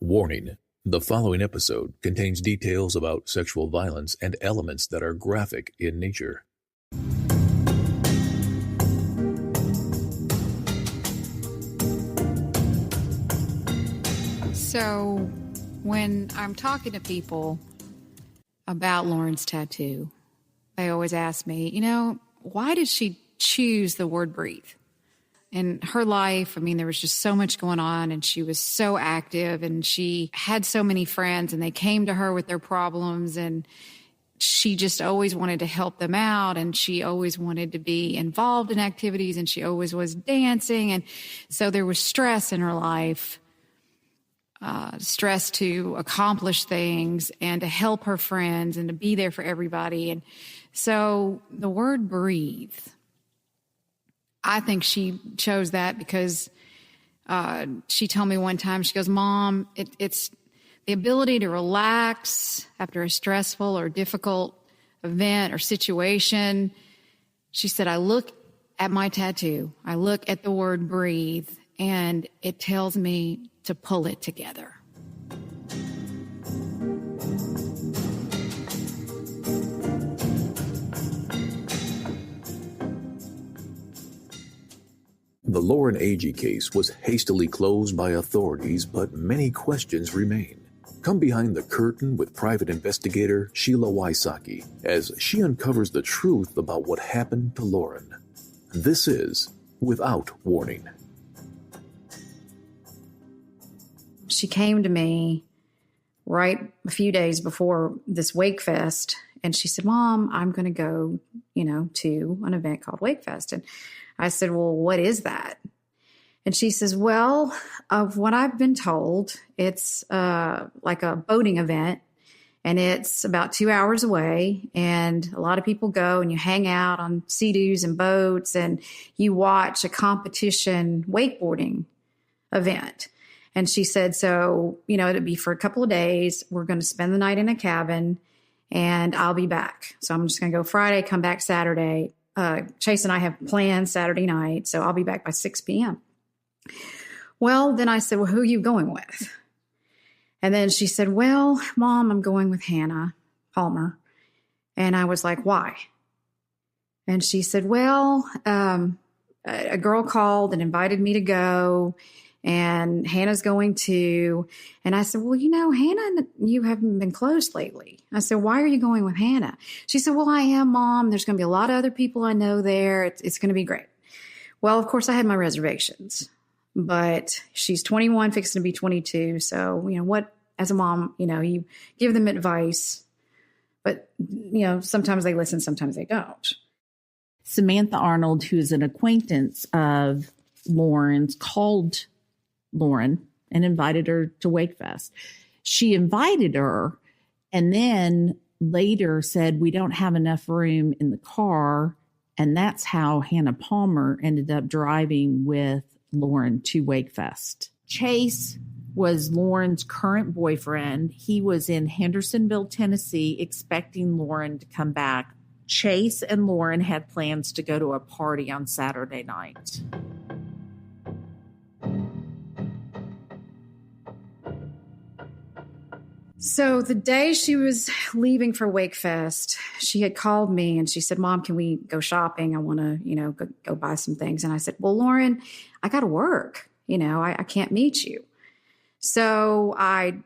Warning: the following episode contains details about sexual violence and elements that are graphic in nature. So when I'm talking to people about Lauren's tattoo, they always ask me, why did she choose the word breathe? In her life, there was just so much going on, and she was so active, and she had so many friends, and they came to her with their problems, and she just always wanted to help them out, and she always wanted to be involved in activities, and she always was dancing. And so there was stress in her life, stress to accomplish things and to help her friends and to be there for everybody. And so the word breathe, I think she chose that because she told me one time, she goes, "Mom, it's the ability to relax after a stressful or difficult event or situation." She said, "I look at my tattoo, I look at the word breathe, and it tells me to pull it together." The Lauren Agee case was hastily closed by authorities, but many questions remain. Come behind the curtain with private investigator Sheila Wysocki as she uncovers the truth about what happened to Lauren. This is Without Warning. She came to me right a few days before this Wake Fest, and she said, "Mom, I'm going to go, to an event called Wake Fest." And I said, "Well, what is that?" And she says, "Well, of what I've been told, it's like a boating event, and it's about 2 hours away, and a lot of people go and you hang out on sea-doos and boats, and you watch a competition wakeboarding event." And she said, "So, it'll be for a couple of days. We're going to spend the night in a cabin, and I'll be back. So I'm just going to go Friday, come back Saturday. Chase and I have plans Saturday night, so I'll be back by 6 p.m. Well, then I said, "Well, who are you going with?" And then she said, "Well, Mom, I'm going with Hannah Palmer." And I was like, "Why?" And she said, "Well, a girl called and invited me to go, and Hannah's going too." And I said, "Well, Hannah and you haven't been close lately." I said, "Why are you going with Hannah?" She said, "Well, I am, Mom. There's going to be a lot of other people I know there. It's going to be great." Well, of course, I had my reservations, but she's 21, fixing to be 22. So, what, as a mom, you give them advice, but, sometimes they listen, sometimes they don't. Samantha Arnold, who's an acquaintance of Lauren's, called Lauren and invited her to Wakefest. She invited her and then later said, "We don't have enough room in the car." And that's how Hannah Palmer ended up driving with Lauren to Wakefest. Chase was Lauren's current boyfriend. He was in Hendersonville, Tennessee, expecting Lauren to come back. Chase and Lauren had plans to go to a party on Saturday night. So the day she was leaving for Wakefest, she had called me and she said, "Mom, can we go shopping? I want to, go buy some things." And I said, "Well, Lauren, I got to work. I can't meet you." So I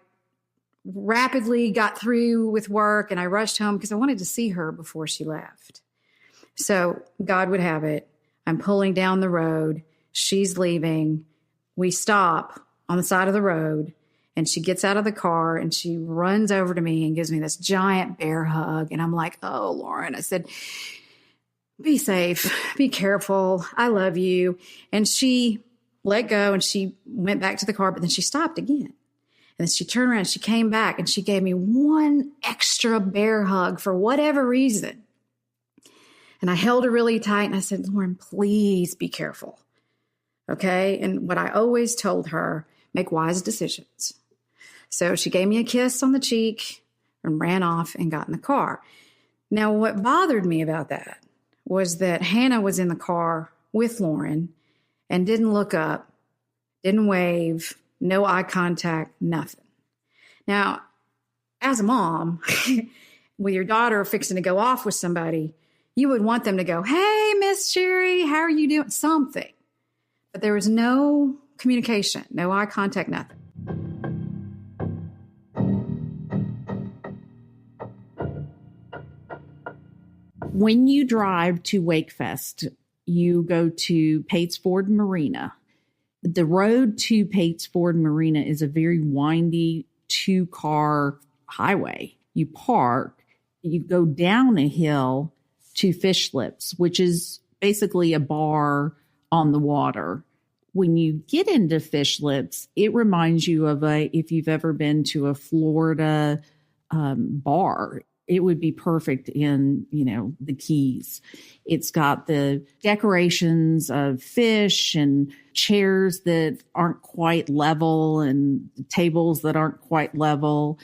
rapidly got through with work and I rushed home because I wanted to see her before she left. So God would have it, I'm pulling down the road. She's leaving. We stop on the side of the road. And she gets out of the car and she runs over to me and gives me this giant bear hug. And I'm like, "Oh, Lauren," I said, "be safe, be careful. I love you." And she let go and she went back to the car, but then she stopped again. And then she turned around, she came back and she gave me one extra bear hug for whatever reason. And I held her really tight and I said, "Lauren, please be careful." Okay. And what I always told her, make wise decisions. So she gave me a kiss on the cheek and ran off and got in the car. Now, what bothered me about that was that Hannah was in the car with Lauren and didn't look up, didn't wave, no eye contact, nothing. Now, as a mom, with your daughter fixing to go off with somebody, you would want them to go, hey, Miss Sherry, how are you doing? Something. But there was no communication, no eye contact, nothing. When you drive to Wakefest, you go to Pates Ford Marina. The road to Pates Ford Marina is a very windy 2-car highway. You park, you go down a hill to Fishlips, which is basically a bar on the water. When you get into Fishlips, it reminds you of if you've ever been to a Florida bar. It would be perfect in, the Keys. It's got the decorations of fish and chairs that aren't quite level and tables that aren't quite level.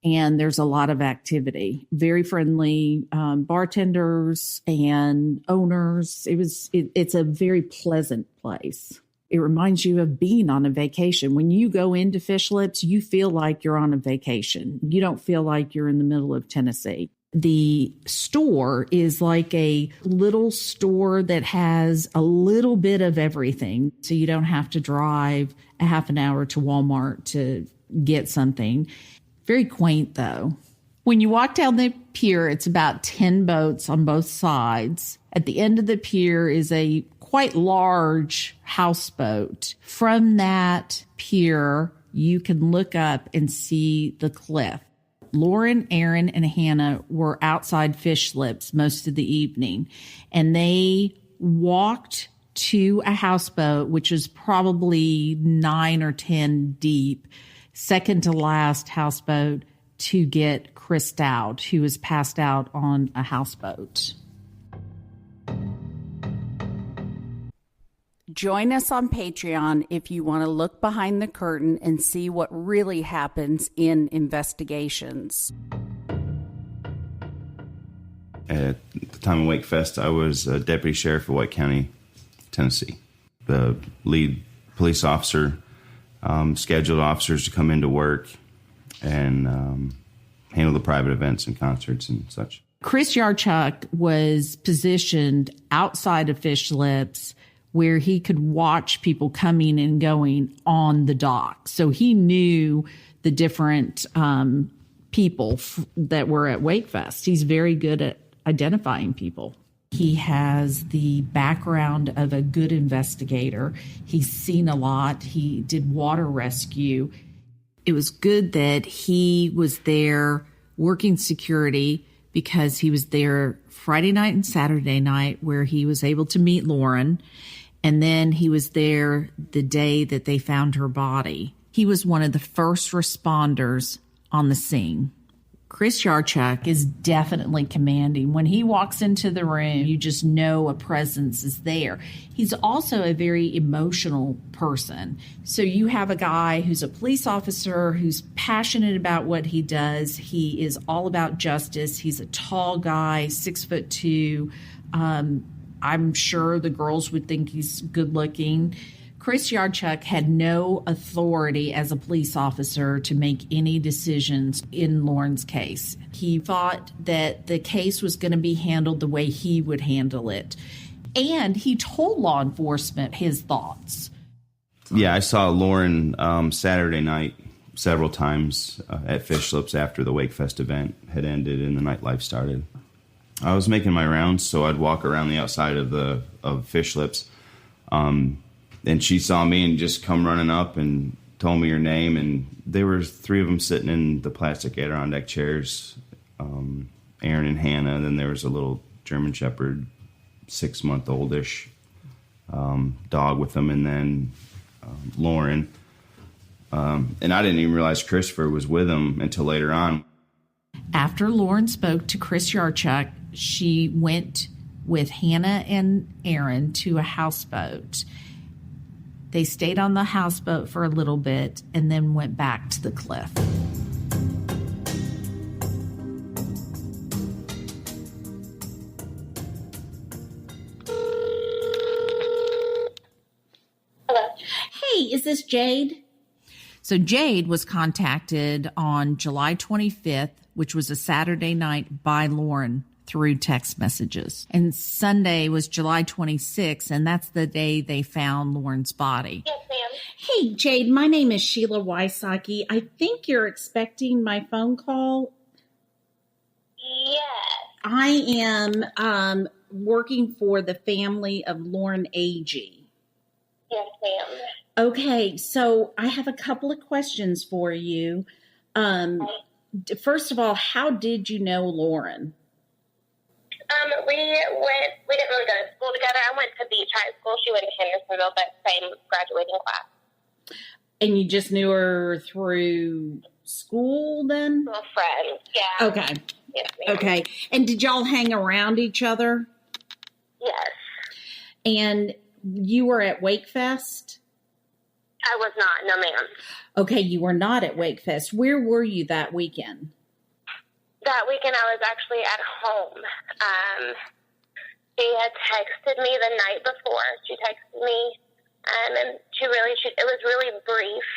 And there's a lot of activity. Very friendly bartenders and owners. It's a very pleasant place. It reminds you of being on a vacation. When you go into Fishlips, you feel like you're on a vacation. You don't feel like you're in the middle of Tennessee. The store is like a little store that has a little bit of everything. So you don't have to drive a half an hour to Walmart to get something. Very quaint, though. When you walk down the pier, it's about 10 boats on both sides. At the end of the pier is a quite large houseboat. From that pier, you can look up and see the cliff. Lauren, Aaron, and Hannah were outside Fishlips most of the evening, and they walked to a houseboat, which is probably 9 or 10 deep, second to last houseboat, to get Chris Dowd, who was passed out on a houseboat. Join us on Patreon if you want to look behind the curtain and see what really happens in investigations. At the time of Wakefest, I was a deputy sheriff of White County, Tennessee. The lead police officer scheduled officers to come into work and handle the private events and concerts and such. Chris Yarchuk was positioned outside of Fishlips where he could watch people coming and going on the dock. So he knew the different people that were at Wakefest. He's very good at identifying people. He has the background of a good investigator. He's seen a lot. He did water rescue. It was good that he was there working security because he was there Friday night and Saturday night where he was able to meet Lauren. And then he was there the day that they found her body. He was one of the first responders on the scene. Chris Yarchuk is definitely commanding. When he walks into the room, you just know a presence is there. He's also a very emotional person. So you have a guy who's a police officer who's passionate about what he does. He is all about justice. He's a tall guy, 6'2". I'm sure the girls would think he's good looking. Chris Yarchuk had no authority as a police officer to make any decisions in Lauren's case. He thought that the case was going to be handled the way he would handle it. And he told law enforcement his thoughts. Yeah, I saw Lauren Saturday night several times at Fishlips after the Wakefest event had ended and the nightlife started. I was making my rounds, so I'd walk around the outside of Fishlips. And she saw me and just come running up and told me her name. And there were 3 of them sitting in the plastic Adirondack chairs, Aaron and Hannah. And then there was a little German Shepherd, 6-month-oldish dog with them. And then Lauren. And I didn't even realize Christopher was with them until later on. After Lauren spoke to Chris Yarchuk, she went with Hannah and Aaron to a houseboat. They stayed on the houseboat for a little bit and then went back to the cliff. Hello. Hey, is this Jade? So Jade was contacted on July 25th, which was a Saturday night, by Lauren through text messages. And Sunday was July 26th, and that's the day they found Lauren's body. Yes, ma'am. Hey, Jade, my name is Sheila Wysocki. I think you're expecting my phone call. Yes. I am working for the family of Lauren Agee. Yes, ma'am. Okay, so I have a couple of questions for you. First of all, how did you know Lauren? We didn't really go to school together. I went to Beach High School. She went to Hendersonville, but same graduating class. And you just knew her through school then? Well, friends, yeah. Okay. Yes, ma'am. Okay. And did y'all hang around each other? Yes. And you were at Wakefest? I was not, no ma'am. Okay, you were not at Wakefest. Where were you that weekend? That weekend I was actually at home. She had texted me the night before. She texted me, and it was really brief,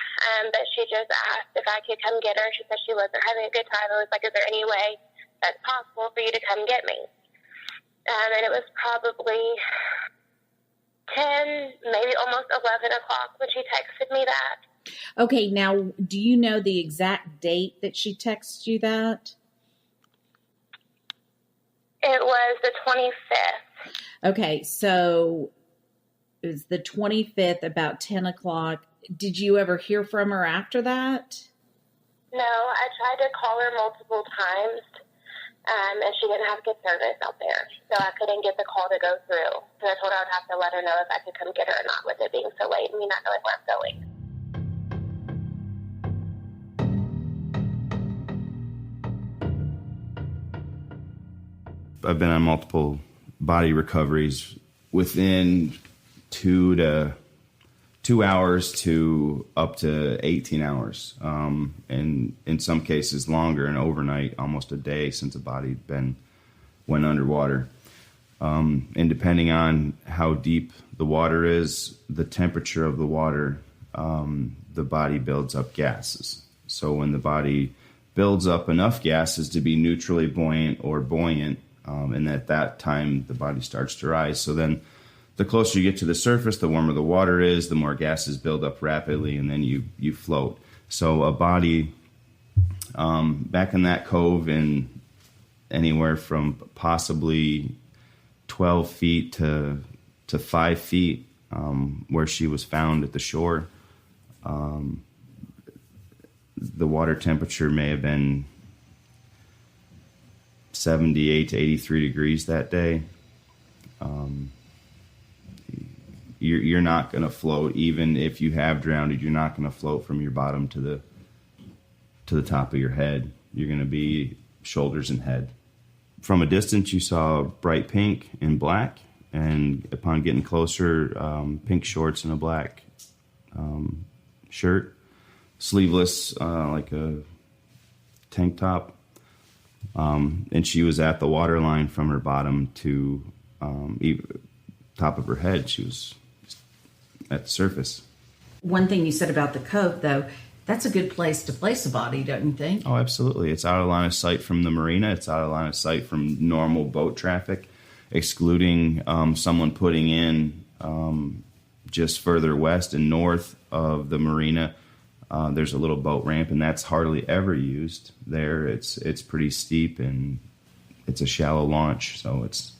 but she just asked if I could come get her. She said she wasn't having a good time. I was like, is there any way that's possible for you to come get me? And it was probably 10, maybe almost 11 o'clock when she texted me that. Okay, now, do you know the exact date that she texted you that? It was the 25th. Okay, so it was the 25th, about 10 o'clock. Did you ever hear from her after that? No, I tried to call her multiple times, and she didn't have good service out there, so I couldn't get the call to go through. So I told her I would have to let her know if I could come get her or not, with it being so late and me not knowing where I'm going. I've been on multiple body recoveries within 2 hours to up to 18 hours, and in some cases longer, and overnight, almost a day since a body went underwater. And depending on how deep the water is, the temperature of the water, the body builds up gases. So when the body builds up enough gases to be neutrally buoyant or buoyant, and at that time the body starts to rise. So then the closer you get to the surface, the warmer the water is, the more gases build up rapidly, and then you float. So a body back in that cove, in anywhere from possibly 12 feet to 5 feet, where she was found at the shore, the water temperature may have been 78 to 83 degrees that day. You're not going to float. Even if you have drowned, you're not going to float from your bottom to the top of your head. You're going to be shoulders and head. From a distance, you saw bright pink and black, and upon getting closer, pink shorts and a black shirt, sleeveless, like a tank top. And she was at the water line from her bottom to top of her head. She was at the surface. One thing you said about the cove, though, that's a good place to place a body, don't you think? Oh, absolutely. It's out of line of sight from the marina. It's out of line of sight from normal boat traffic, excluding someone putting in just further west and north of the marina. There's a little boat ramp, and that's hardly ever used there. It's pretty steep, and it's a shallow launch, so it's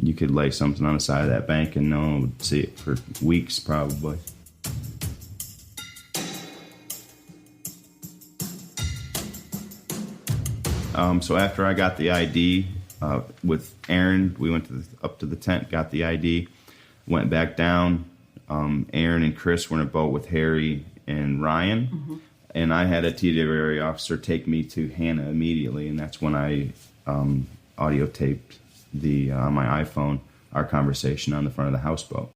you could lay something on the side of that bank and no one would see it for weeks probably. So after I got the ID with Aaron, we went up to the tent, got the ID, went back down. Aaron and Chris were in a boat with Harry and Ryan, mm-hmm. and I had a TWA officer take me to Hannah immediately, and that's when I audio taped on my iPhone our conversation on the front of the houseboat.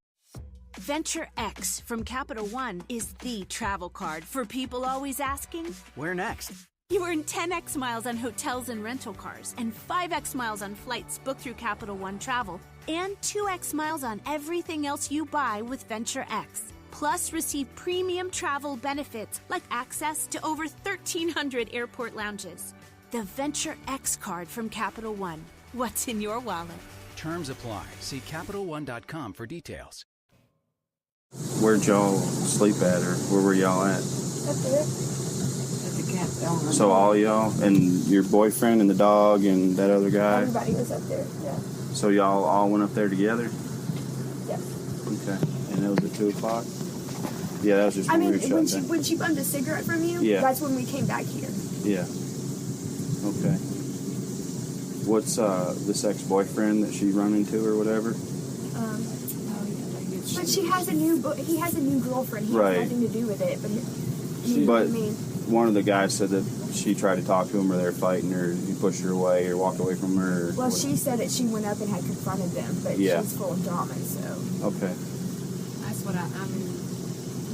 Venture X from Capital One is the travel card for people always asking, where next? You earn 10x miles on hotels and rental cars and 5x miles on flights booked through Capital One Travel, and 2x miles on everything else you buy with Venture X. Plus, receive premium travel benefits like access to over 1,300 airport lounges. The Venture X card from Capital One. What's in your wallet? Terms apply. See CapitalOne.com for details. Where'd y'all sleep at, or where were y'all at? Up there. At the campground. So all y'all, and your boyfriend and the dog and that other guy? Everybody was up there, yeah. So y'all all went up there together? Yes. Okay. And it was at 2 o'clock? Yeah, that was just when we were shutting down. When she bummed a cigarette from you, yeah, that's when we came back here. Yeah. Okay. What's this ex-boyfriend that she run into or whatever? But she has he has a new girlfriend. He has nothing to do with it. But one of the guys said that she tried to talk to him, or they were fighting, or he pushed her away, or walked away from her. Well, she said that she went up and had confronted them, but she's full of drama. So okay. That's what I mean.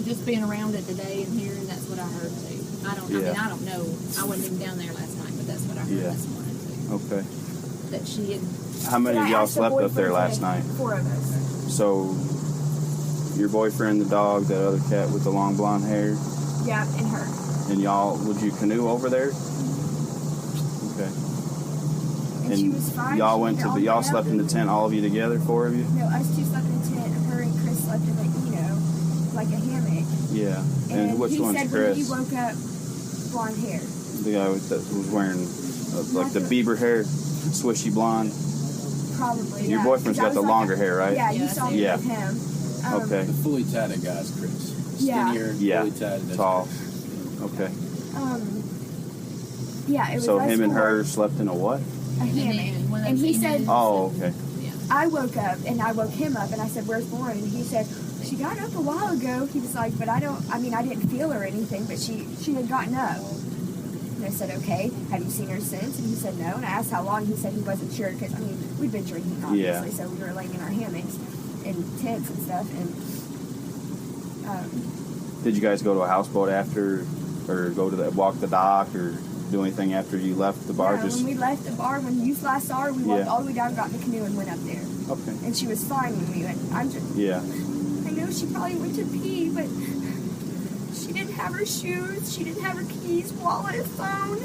Just being around it today and hearing, that's what I heard too. I don't know. I wasn't even down there last night, but that's what I heard this morning too. Okay. That she had. How many of y'all slept up there last night? 4 of us. So, your boyfriend, the dog, that other cat with the long blonde hair? Yeah, and her. And y'all, would you canoe over there? Okay. And she was fine. Y'all slept in the tent, all of you together, 4 of you? No, us 2 slept in the tent. Her and Chris slept in like a hammock. Yeah. And which one's Chris? Chris? He woke up, blonde hair. The guy that was wearing like the Bieber hair, swishy blonde. Probably. Your boyfriend's got the longer hair, right? Yeah, you saw me with him. Okay. The fully tatted guy's Chris. Skinnier, fully tatted. Tall. Okay. Yeah, it was. So him and her slept in a what? A hammock. And he said. Oh, okay. I woke up and I woke him up and I said, "Where's Lauren?" And he said, "She got up a while ago." He was like, "But I didn't feel her or anything, but she had gotten up." And I said, "Okay, have you seen her since?" And he said, "No." And I asked how long. He said he wasn't sure because we'd been drinking obviously, so we were laying in our hammocks and tents and stuff. And did you guys go to a houseboat after, or walk the dock, or do anything after you left the bar? Yeah, when we left the bar, when you last saw her, we walked all the way down, got in the canoe, and went up there. Okay. And she was fine when we went. I know she probably went to pee, but she didn't have her shoes, she didn't have her keys, wallet, phone,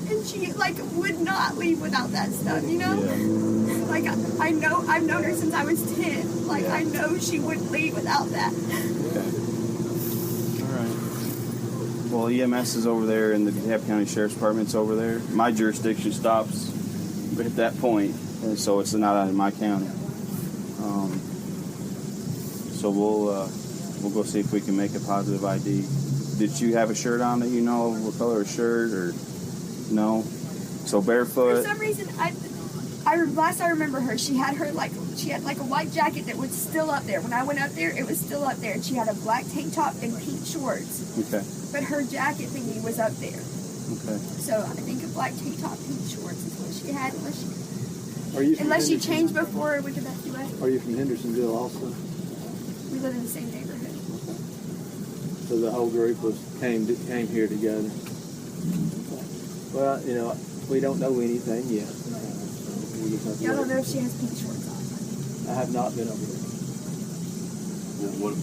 and she would not leave without that stuff, you know? Yeah. I've known her since I was 10. I know she wouldn't leave without that. Okay. All right. Well, EMS is over there, and the DeKalb County Sheriff's Department's over there. My jurisdiction stops at that point, and so it's not out in my county. So we'll go see if we can make a positive ID. Did you have a shirt on that you know of? What color shirt, or no? So barefoot. For some reason, last I remember her, she had a white jacket that was still up there. When I went up there, it was still up there. And she had a black tank top and pink shorts. Okay. But her jacket thingy was up there. Okay. So I think a black tank top, pink shorts is what she had, unless she changed before we could evacuate. Are you from Hendersonville also? We live in the same neighborhood. Okay. So the whole group came here together. Well, we don't know anything yet. Y'all don't know if she has pink shorts on. I have not been over there. What do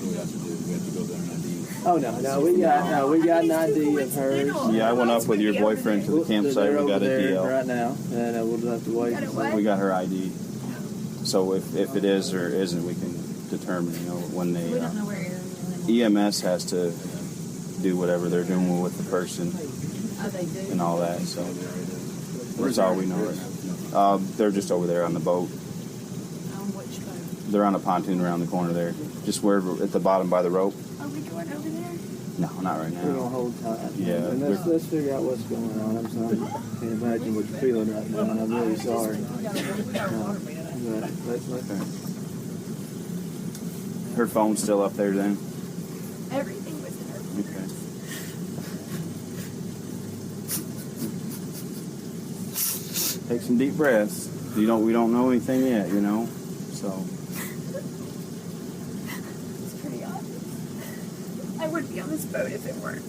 we have to do? We have to go there and ID. Oh no, we got an ID of hers. Yeah, I went up with your boyfriend to the campsite. We got a DL right now, and we'll have to wait. We got her ID. So if it is or isn't, we can determine. When they EMS has to do whatever they're doing with the person and all that. So that's all we know. They're just over there on the boat. They're on a pontoon around the corner there. Just where at the bottom by the rope. Are we going over there? No, not right now. We're going to hold tight. Yeah. And let's figure out what's going on. I'm sorry. I can't imagine what you're feeling right now, and I'm really sorry. Her phone's still up there then? Everything was in her phone. Okay. Take some deep breaths. We don't know anything yet, so. It's pretty obvious. I wouldn't be on this boat if it weren't.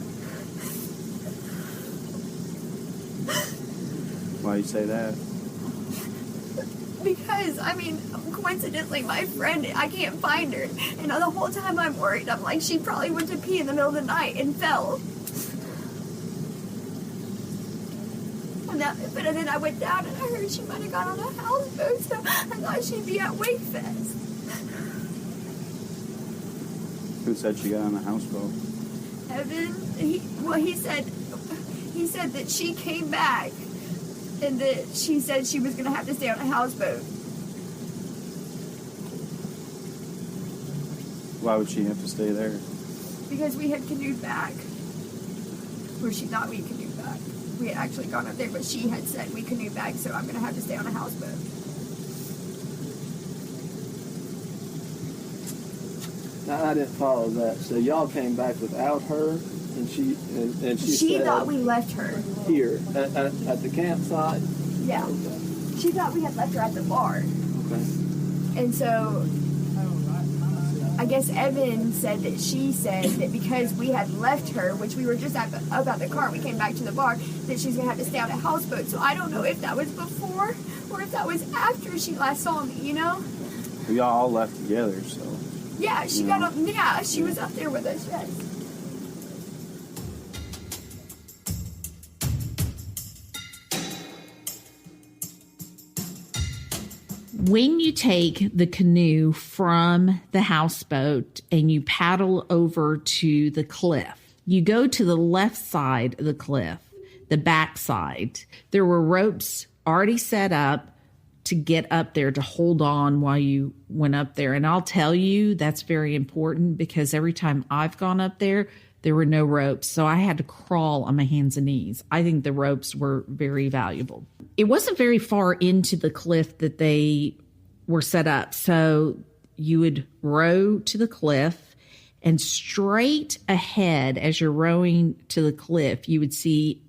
Why you say that? Because, I mean, coincidentally, my friend, I can't find her. And the whole time I'm worried. I'm like, she probably went to pee in the middle of the night and fell. But then I went down and I heard she might have got on a houseboat, so I thought she'd be at Wakefest. Who said she got on the houseboat? Evan, he said that she came back and that she said she was going to have to stay on a houseboat. Why would she have to stay there? Because we had canoed back. Or she thought we canoed back. We had actually gone up there, but she had said we canoed back, so I'm going to have to stay on a houseboat. Now, I didn't follow that. So y'all came back without her, and she She said, thought we left her. here at the campsite. Yeah. Okay. She thought we had left her at the bar. Okay. And so I guess Evan said that she said that because we had left her, which we were just up at the car, we came back to the bar, that she's going to have to stay on a houseboat. So I don't know if that was before or if that was after she last saw me, you know? We all left together, so. Yeah, she got up. Yeah, she was up there with us, yes. When you take the canoe from the houseboat and you paddle over to the cliff, you go to the left side of the cliff, the back side. There were ropes already set up to get up there to hold on while you went up there. And I'll tell you, that's very important because every time I've gone up there, there were no ropes. So I had to crawl on my hands and knees. I think the ropes were very valuable. It wasn't very far into the cliff that they were set up. So you would row to the cliff, and straight ahead as you're rowing to the cliff, you would see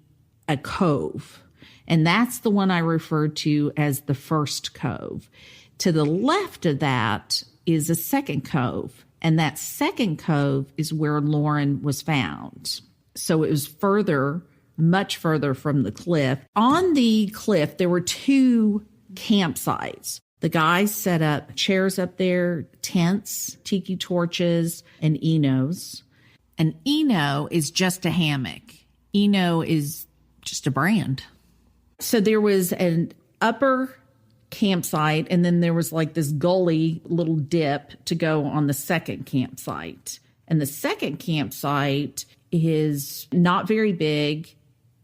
a cove. And that's the one I referred to as the first cove. To the left of that is a second cove. And that second cove is where Lauren was found. So it was further, much further from the cliff. On the cliff, there were two campsites. The guys set up chairs up there, tents, tiki torches, and Enos. An Eno is just a hammock. Eno is just a brand. So there was an upper campsite, and then there was like this gully little dip to go on the second campsite. And the second campsite is not very big.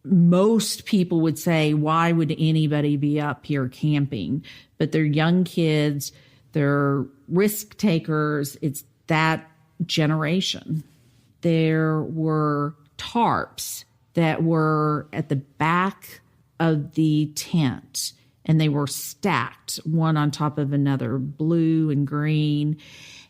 Most people would say, why would anybody be up here camping? But they're young kids, they're risk takers. It's that generation. There were tarps that were at the back of the tent, and they were stacked one on top of another, blue and green.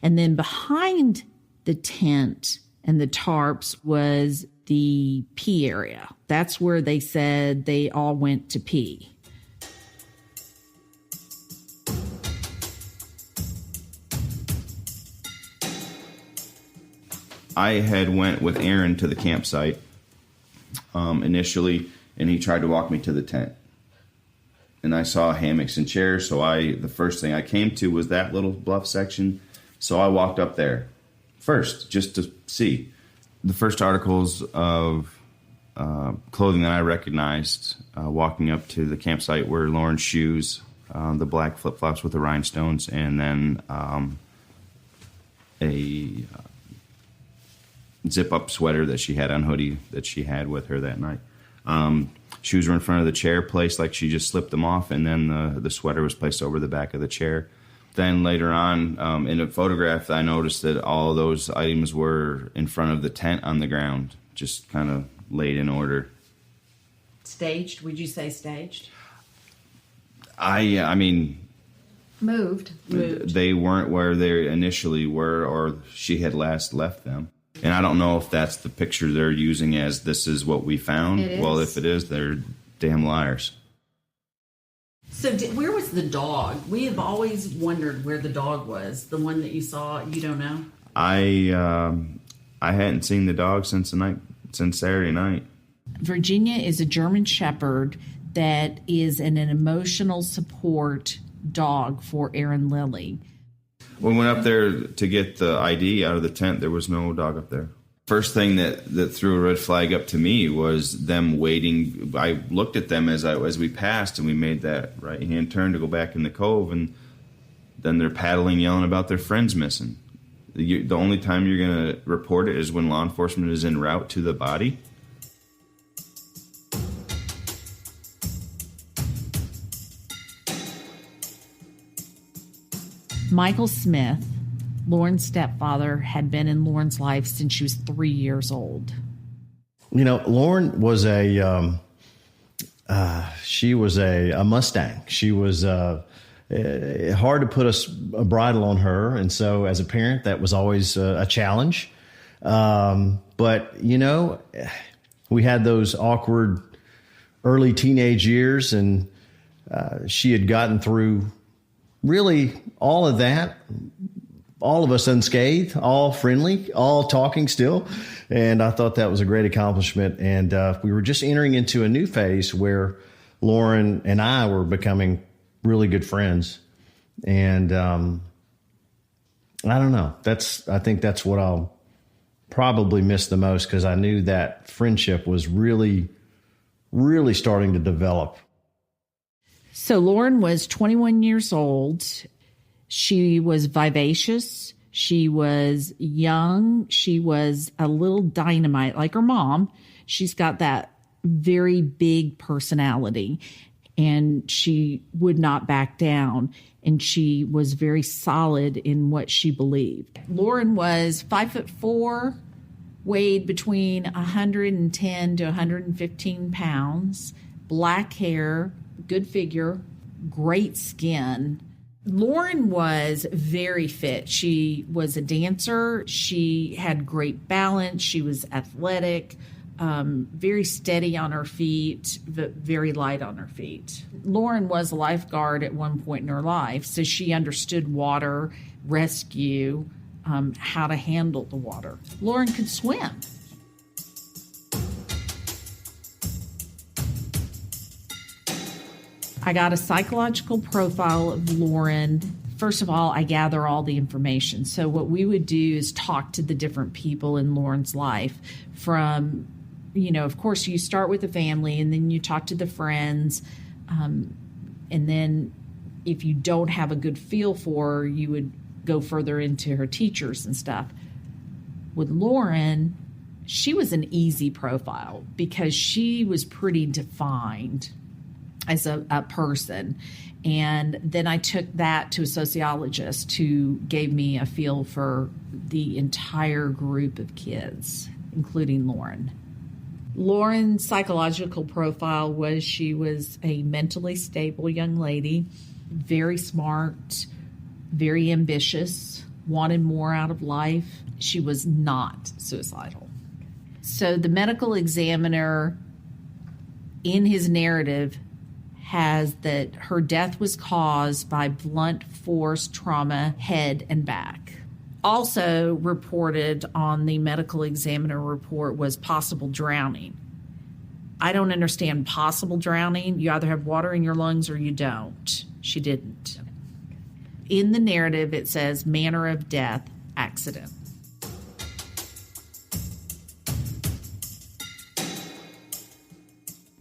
And then behind the tent and the tarps was the pee area. That's where they said they all went to pee. I had went with Aaron to the campsite initially, and he tried to walk me to the tent. And I saw hammocks and chairs, so the first thing I came to was that little bluff section. So I walked up there first, just to see. The first articles of clothing that I recognized walking up to the campsite were Lauren's shoes, the black flip-flops with the rhinestones, and then a zip-up sweater that she had on, hoodie that she had with her that night. Shoes were in front of the chair, placed like she just slipped them off, and then the sweater was placed over the back of the chair. Then later on, in a photograph, I noticed that all of those items were in front of the tent on the ground, just kind of laid in order. Staged? Would you say staged? I mean... Moved. They weren't where they initially were, or she had last left them. And I don't know if that's the picture they're using as this is what we found. Well, if it is, they're damn liars. So where was the dog? We have always wondered where the dog was. The one that you saw, you don't know? I hadn't seen the dog since Saturday night. Virginia is a German Shepherd that is an emotional support dog for Aaron Lilly. When we went up there to get the ID out of the tent, there was no dog up there. First thing that threw a red flag up to me was them waiting. I looked at them as we passed, and we made that right-hand turn to go back in the cove, and then they're paddling, yelling about their friends missing. The only time you're going to report it is when law enforcement is en route to the body. Michael Smith, Lauren's stepfather, had been in Lauren's life since she was 3 years old. You know, Lauren was she was a Mustang. She was hard to put a bridle on her. And so as a parent, that was always a challenge. But, you know, we had those awkward early teenage years, and she had gotten through really all of that, all of us unscathed, all friendly, all talking still. And I thought that was a great accomplishment. And we were just entering into a new phase where Lauren and I were becoming really good friends. And I don't know. I think that's what I'll probably miss the most, because I knew that friendship was really, really starting to develop. So Lauren was 21 years old. She was vivacious. She was young. She was a little dynamite, like her mom. She's got that very big personality, and she would not back down. And she was very solid in what she believed. Lauren was 5'4", weighed between 110 to 115 pounds, black hair, good figure, great skin. Lauren was very fit. She was a dancer. She had great balance. She was athletic, very steady on her feet, but very light on her feet. Lauren was a lifeguard at one point in her life, so she understood water, rescue, how to handle the water. Lauren could swim. I got a psychological profile of Lauren. First of all, I gather all the information. So what we would do is talk to the different people in Lauren's life from, you know, of course, you start with the family, and then you talk to the friends. And then if you don't have a good feel for her, you would go further into her teachers and stuff. With Lauren, she was an easy profile because she was pretty defined as a person. And then I took that to a sociologist who gave me a feel for the entire group of kids, including Lauren. Lauren's psychological profile was she was a mentally stable young lady, very smart, very ambitious, wanted more out of life. She was not suicidal. So the medical examiner, in his narrative, has that her death was caused by blunt force trauma, head and back. Also reported on the medical examiner report was possible drowning. I don't understand possible drowning. You either have water in your lungs or you don't. She didn't. In the narrative, it says manner of death, accident.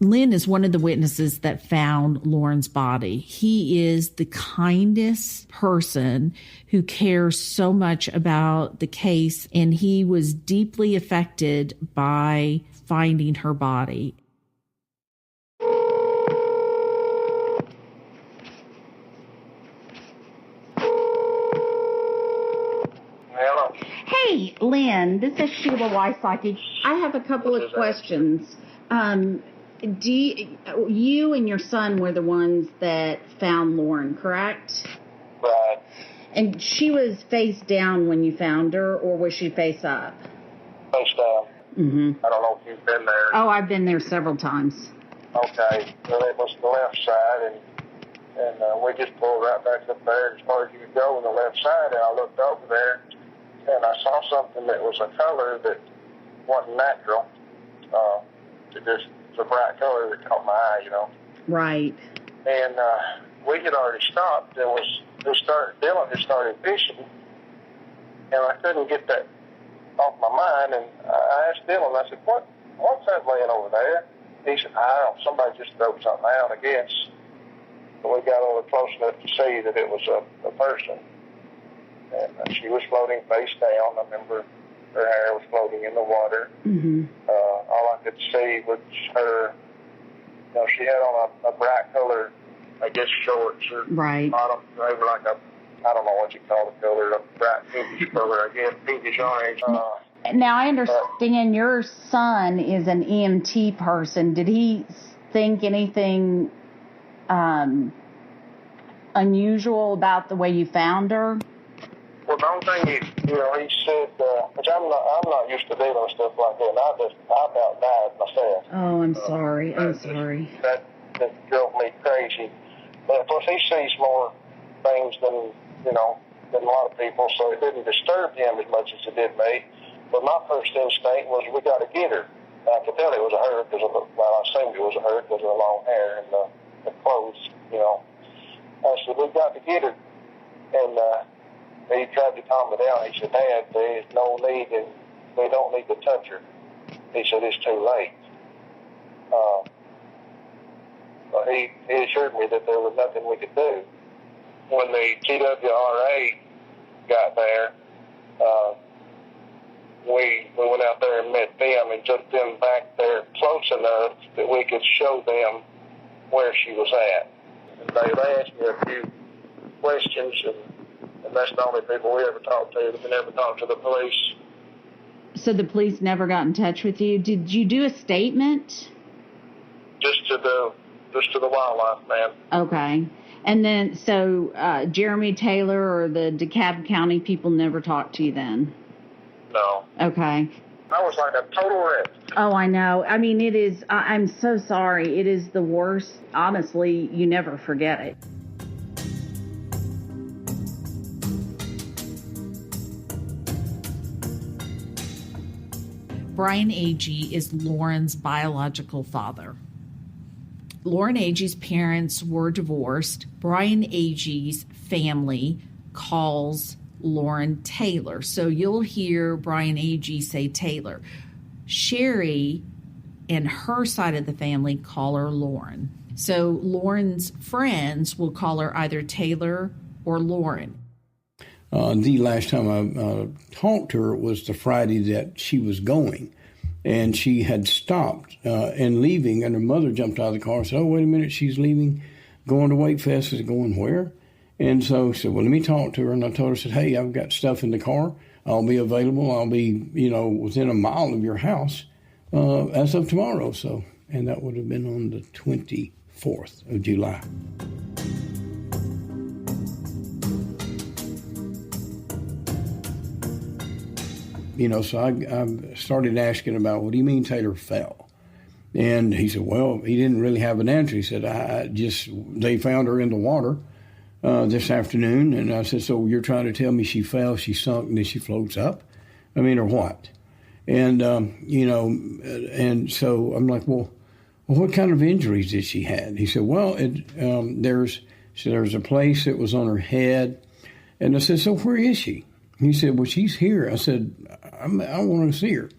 Lynn is one of the witnesses that found Lauren's body. He is the kindest person who cares so much about the case, and he was deeply affected by finding her body. Hello. Hey, Lynn, this is Sheila Wysocki. I have a couple of questions. You and your son were the ones that found Lauren, correct? Right. And she was face down when you found her, or was she face up? Face down. Mm-hmm. I don't know if you've been there. Oh, I've been there several times. Okay. Well, it was the left side, and we just pulled right back up there as far as you could go on the left side, and I looked over there, and I saw something that was a color that wasn't natural. It was a bright color that caught my eye, you know. Right. And we had already stopped. Dylan had started fishing, and I couldn't get that off my mind. And I asked Dylan, I said, what's that laying over there? He said, I don't know, somebody just threw something out, I guess. But we got a little close enough to see that it was a person. And she was floating face down. I remember her hair was floating in the water. Mm-hmm. All I could see was her, she had on a bright color, I guess, shorts or bottom. They were like I don't know what you call the color, a bright pinkish color, I guess, pinkish orange. Now, I understand your son is an EMT person. Did he think anything unusual about the way you found her? Well, the only thing he said, which I'm not used to dealing with stuff like that, and I about died myself. Oh, I'm sorry. That drove me crazy. But of course, he sees more things than a lot of people, so it didn't disturb him as much as it did me. But my first instinct was, we got to get her. I could tell it was a her, I assumed it was a her because of the long hair and the clothes, I said, we got to get her. And he tried to calm me down. He said, Dad, there's no need, and we don't need to touch her. He said, it's too late. But he assured me that there was nothing we could do. When the 𝐇𝐎𝐿 got there, we went out there and met them and took them back there close enough that we could show them where she was at. And they asked me a few questions, and that's the only people we ever talked to. We never talked to the police. So the police never got in touch with you? Did you do a statement? Just to the wildlife man. Okay. And then, so Jeremy Taylor or the DeKalb County people never talked to you then? No. Okay. I was like a total wreck. Oh, I know. I mean, it is, I'm so sorry. It is the worst. Honestly, you never forget it. Brian Agee is Lauren's biological father. Lauren Agee's parents were divorced. Brian Agee's family calls Lauren Taylor. So you'll hear Brian Agee say Taylor. Sherry and her side of the family call her Lauren. So Lauren's friends will call her either Taylor or Lauren. The last time I talked to her was the Friday that she was going. And she had stopped and leaving, and her mother jumped out of the car and said, oh, wait a minute, she's leaving, going to Wakefest. I said, going where? And so I said, well, let me talk to her. And I told her, I said, hey, I've got stuff in the car. I'll be available. I'll be, within a mile of your house as of tomorrow. So, and that would have been on the 24th of July. So I started asking about, what do you mean Taylor fell? And he said, well, he didn't really have an answer. He said, they found her in the water this afternoon. And I said, so you're trying to tell me she fell, she sunk, and then she floats up? I mean, or what? And, and so I'm like, well, what kind of injuries did she have? He said, well, there's a place that was on her head. And I said, so where is she? He said, well, she's here. I said, I want to see her.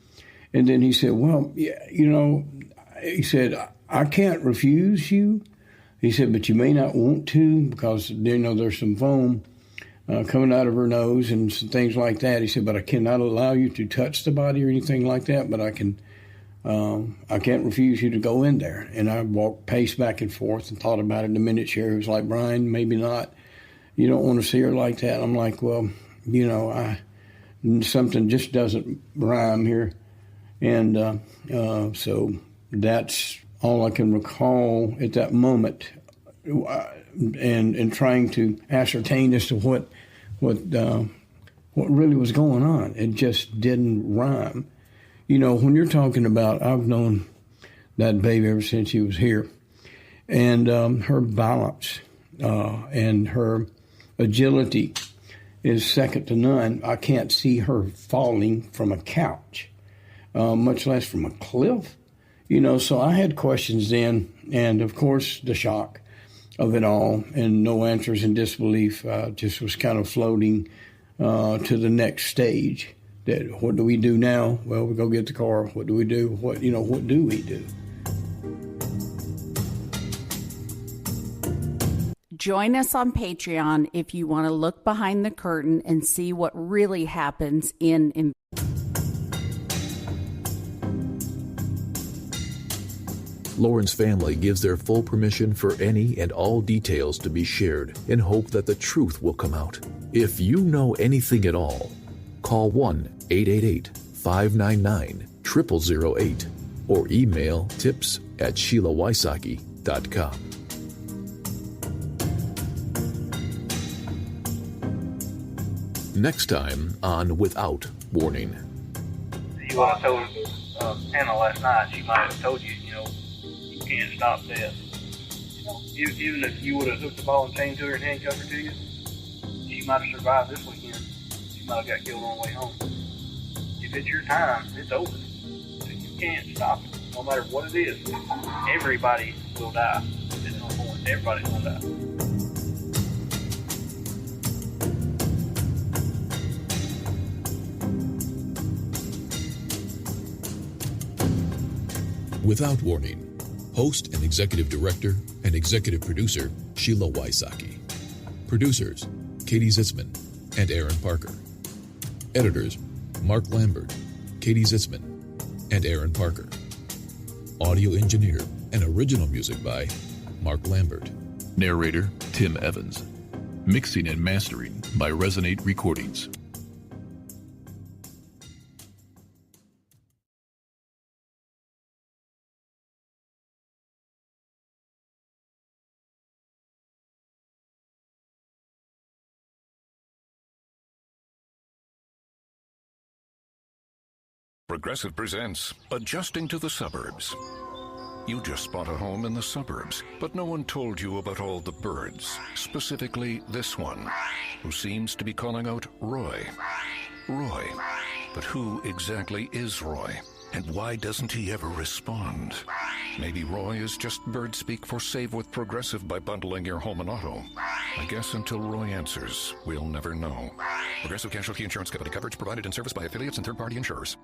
And then he said, well, yeah, he said, I can't refuse you. He said, but you may not want to because, there's some foam coming out of her nose and some things like that. He said, but I cannot allow you to touch the body or anything like that, but I can't refuse you to go in there. And I paced back and forth and thought about it. In a minute, Sherry was like, Brian, maybe not. You don't want to see her like that. I'm like, well, something just doesn't rhyme here. And so that's all I can recall at that moment, and trying to ascertain as to what really was going on. It just didn't rhyme. When you're talking about, I've known that baby ever since she was here, and her balance and her agility is second to none. I can't see her falling from a couch, much less from a cliff. So I had questions then, and of course the shock of it all, and no answers and disbelief. Just was kind of floating to the next stage. That what do we do now? Well, we go get the car. What do we do? What do we do? Join us on Patreon if you want to look behind the curtain and see what really happens in Lauren's family gives their full permission for any and all details to be shared in hope that the truth will come out. If you know anything at all, call 1-888-599-0008 or email tips@SheilaWysocki.com. Next time on Without Warning. You would have told Hannah last night, she might have told you, you can't stop death. Even if you would have hooked the ball and chain to her and handcuffed her to you, she might have survived this weekend. She might have got killed on the way home. If it's your time, it's over. You can't stop it, no matter what it is. Everybody will die at some point. Everybody's going to die. Without Warning. Host and Executive Director and Executive Producer, Sheila Wysocki. Producers, Katie Zitzman and Aaron Parker. Editors, Mark Lambert, Katie Zitzman, and Aaron Parker. Audio engineer and original music by Mark Lambert. Narrator, Tim Evans. Mixing and mastering by Resonate Recordings. Progressive presents Adjusting to the Suburbs. You just bought a home in the suburbs, but no one told you about all the birds, specifically this one, who seems to be calling out Roy. Roy. But who exactly is Roy? And why doesn't he ever respond? Maybe Roy is just bird speak for save with Progressive by bundling your home and auto. I guess until Roy answers, we'll never know. Progressive Casualty Insurance Company. Coverage provided in service by affiliates and third-party insurers.